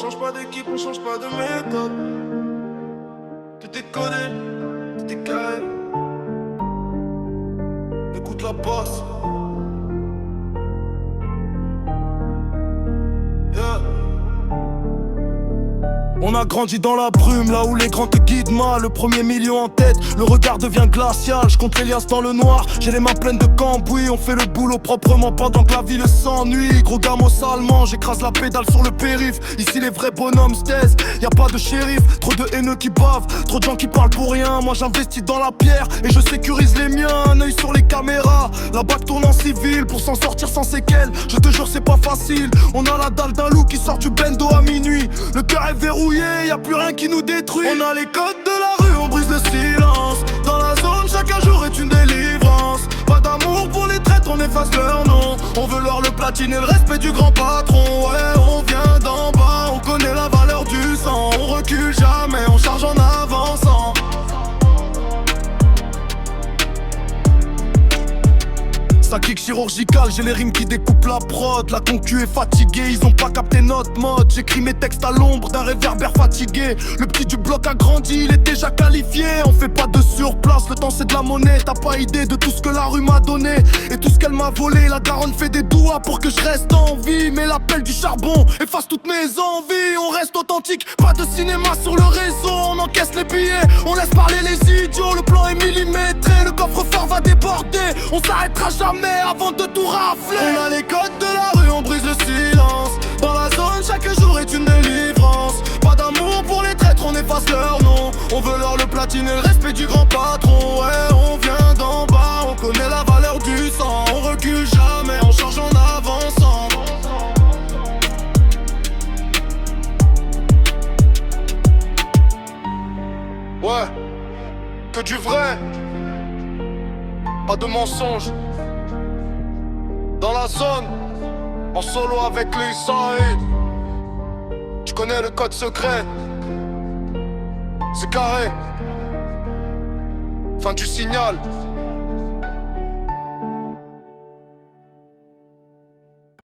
change pas d'équipe, on change pas de méthode. Tout est codé, tout est carré. Écoute la bosse. Yeah. On a grandi dans la brume, là où les grands te guident mal. Le premier million en tête, le regard devient glacial. Je compte les liasses dans le noir, j'ai les mains pleines de cambouis. On fait le boulot proprement pendant que la ville s'ennuie. Gros gamo salement, j'écrase la pédale sur le périph'. Ici les vrais bonhommes se taisent, y'a pas de shérif. Trop de haineux qui bavent, trop de gens qui parlent pour rien. Moi j'investis dans la pierre et je sécurise les miens. Un œil sur les caméras, la bague tourne en civil. Pour s'en sortir sans séquelles, je te jure c'est pas facile. On a la dalle d'un loup qui sort du bendo à minuit. Le cœur est verrouillé, y'a plus rien qui nous détruit. On a les codes de la rue, on brise le silence. Dans la zone, chaque jour est une délivrance. Pas d'amour pour les traîtres, on efface leur nom. On veut leur le platine et le respect du grand patron. Ouais, on vient d'en bas, on connaît la valeur du sang. On recule jamais, on charge en avançant. Ça kick chirurgical, j'ai les rimes qui découpent la prod. La concu est fatiguée, ils ont pas capté notre mode. J'écris mes textes à l'ombre d'un réverbère fatigué. Le petit du bloc a grandi, il est déjà qualifié. On fait pas de surplace, le temps c'est de la monnaie. T'as pas idée de tout ce que la rue m'a donné et tout ce qu'elle m'a volé. La daronne fait des doigts pour que je reste en vie. Mais l'appel du charbon efface toutes mes envies. On reste authentique, pas de cinéma sur le réseau. On encaisse les billets, on laisse parler les idiots. Le plan est millimétré, le coffre-fort va déborder. On s'arrêtera jamais avant de tout rafler. On a les codes de la rue, on brise le silence. Dans la zone, chaque jour est une délivrance. Pas d'amour pour les traîtres, on efface leur nom. On veut leur le platine et le respect du grand patron. Ouais, on vient d'en bas, on connaît la valeur du sang. On recule jamais, on change en avançant. Ouais, que du vrai, pas de mensonge. Dans la zone, en solo avec les Saïd. Tu connais le code secret. C'est carré. Fin du signal.